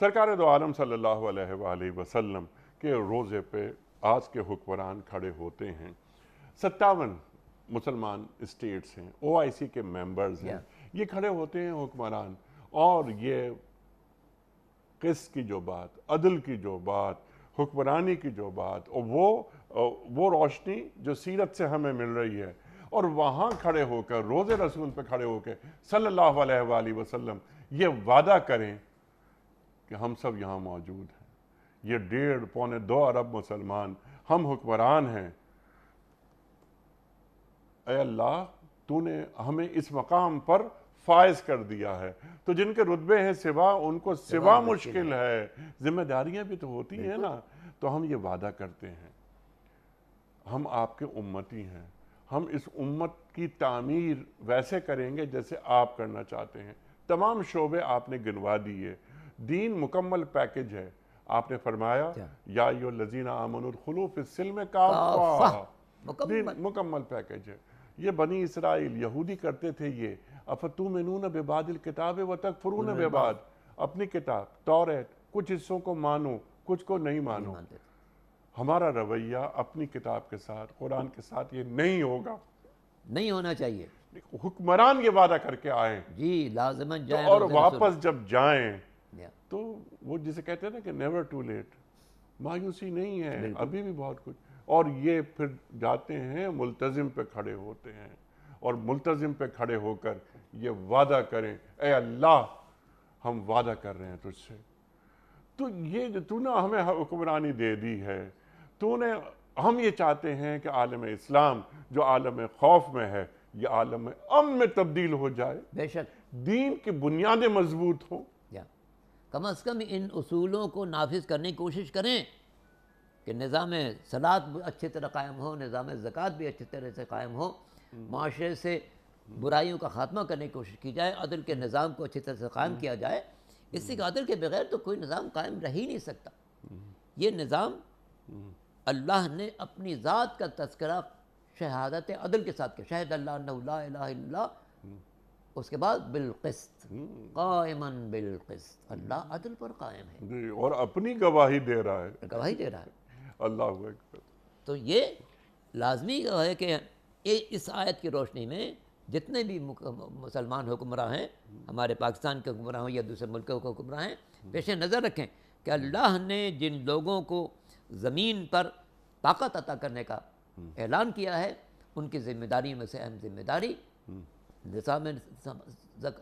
سرکار دو عالم صلی اللہ علیہ وآلہ وسلم کے روزے پہ آج کے حکمران کھڑے ہوتے ہیں. 57 مسلمان اسٹیٹس ہیں, OIC کے ممبرز ہیں, یہ کھڑے ہوتے ہیں حکمران, اور یہ قسط کی جو بات, عدل کی جو بات, حکمرانی کی جو بات, اور وہ روشنی جو سیرت سے ہمیں مل رہی ہے, اور وہاں کھڑے ہو کر روز رسول پہ کھڑے ہو کے صلی اللہ علیہ وآلہ وسلم یہ وعدہ کریں کہ ہم سب یہاں موجود ہیں, یہ 1.5-2 ارب مسلمان, ہم حکمران ہیں. اے اللہ, تو نے ہمیں اس مقام پر فائز کر دیا ہے, تو جن کے رتبے ہیں سوا, ان کو سوا مشکل ہے. ذمہ داریاں بھی تو ہوتی ہیں نا. تو ہم یہ وعدہ کرتے ہیں, ہم آپ کے امتی ہیں, ہم اس امت کی تعمیر ویسے کریں گے جیسے آپ کرنا چاہتے ہیں. تمام شعبے آپ نے گنوا دیے. دین مکمل پیکج ہے. آپ نے فرمایا یا ایھا الذین آمنوا ادخلوا فی السلم کافہ, دین مکمل پیکج ہے. یہ بنی اسرائیل یہودی کرتے تھے یہ, افتؤمنون ببعض الکتاب وتکفرون ببعض, اپنی کتاب توریت کچھ حصوں کو مانو, کچھ کو نہیں مانو. ہمارا رویہ اپنی کتاب کے ساتھ, قرآن کے ساتھ یہ نہیں ہوگا, نہیں ہونا چاہیے. حکمران یہ وعدہ کر کے آئیں جی لازماً جائیں, اور واپس جب جائیں یا تو وہ جسے کہتے ہیں نا کہ نیور ٹو لیٹ, مایوسی نہیں ہے, ابھی بھی بہت کچھ. اور یہ پھر جاتے ہیں ملتزم پہ کھڑے ہوتے ہیں, اور ملتزم پہ کھڑے ہو کر یہ وعدہ کریں, اے اللہ ہم وعدہ کر رہے ہیں تجھ سے, تو یہ جو تو نے ہمیں حکمرانی دے دی ہے, تو نے, ہم یہ چاہتے ہیں کہ عالم اسلام جو عالم خوف میں ہے یہ عالم امن میں تبدیل ہو جائے, بے شک, دین کی بنیادیں مضبوط ہوں. یا کم از کم ان اصولوں کو نافذ کرنے کی کوشش کریں کہ نظام صلاۃ بھی اچھی طرح قائم ہو, نظام زکوٰۃ بھی اچھی طرح سے قائم ہو, معاشرے سے برائیوں کا خاتمہ کرنے کی کوشش کی جائے, عدل کے نظام کو اچھی طرح سے قائم کیا جائے. اس سے عدل کے بغیر تو کوئی نظام قائم رہ ہی نہیں سکتا. یہ نظام اللہ نے اپنی ذات کا تذکرہ شہادت عدل کے ساتھ کیا, شہد اللہ انہ لا الہ الا اللہ, اس کے بعد بالقسط, قائماً بالقسط, اللہ عدل پر قائم ہے, جی, اور اپنی گواہی دے رہا ہے, گواہی دے رہا ہے. اللہ اکبر. تو یہ لازمی ہے کہ اس آیت کی روشنی میں جتنے بھی مسلمان حکمراں ہیں, ہمارے پاکستان کے حکمراں ہوں یا دوسرے ملکوں کے حکمراں ہیں, پیش نظر رکھیں کہ اللہ نے جن لوگوں کو زمین پر طاقت عطا کرنے کا اعلان کیا ہے, ان کی ذمہ داریوں میں سے اہم ذمہ داری نظام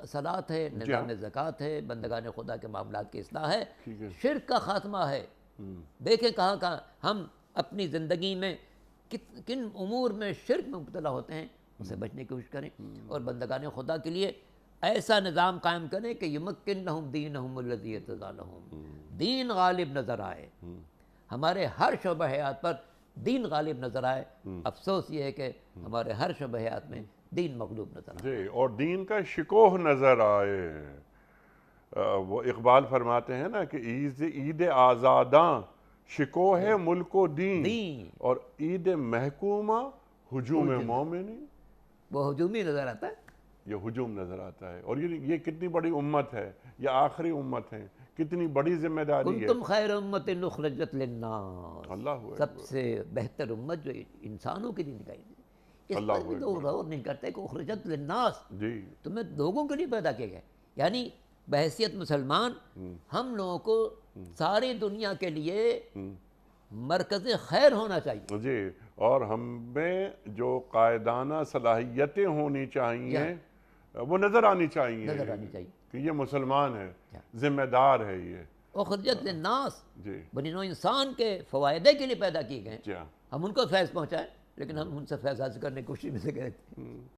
صلاۃ ہے, نظام زکوٰۃ ہے, بندگان خدا کے معاملات کی اصلاح ہے, شرک کا خاتمہ ہے. دیکھیں کہاں کہاں ہم اپنی زندگی میں کن امور میں شرک میں مبتلا ہوتے ہیں, اسے بچنے کی کوشش کریں, اور بندگان خدا کے لیے ایسا نظام قائم کریں کہ یمکن لہم دینہم الذی ارتضی لہم, دین غالب نظر آئے, ہمارے ہر شعبہ حیات پر دین غالب نظر آئے. افسوس یہ ہے کہ ہمارے ہر شعبہ حیات میں دین مغلوب نظر آئے. جی, اور دین کا شکوہ نظر آئے. وہ اقبال فرماتے ہیں نا کہ عید آزاداں شکوہ ملک و دین, اور عید محکومہ ہجوم مومنی. وہ ہجومی نظر آتا ہے, یہ ہجوم نظر آتا ہے. اور یہ کتنی بڑی امت ہے, یہ آخری امت ہے, کتنی بڑی ذمہ داری ہے. کنتم خیر امت اخرجت للناس, اللہ سب سے بہتر امت جو انسانوں کے لیے نکالی گئی. اس پر بھی تو غور نہیں کرتے کہ اخرجت للناس, جی, تمہیں لوگوں کے لیے پیدا کیے گئے, یعنی بحیثیت مسلمان ہم لوگوں کو ساری دنیا کے لیے مرکز خیر ہونا چاہیے. جی, اور ہم میں جو قائدانہ صلاحیتیں ہونی چاہیے وہ نظر آنی چاہیے کہ یہ مسلمان ہے, ذمہ دار ہے. یہ اخرجت للناس, جی, بنی نوع انسان کے فوائدے کے لیے پیدا کیے گئے, جی, ہم ان کو فیض پہنچائیں, لیکن ہم ان سے فیض حاصل کرنے کی کوشش میں سے گئے تھے.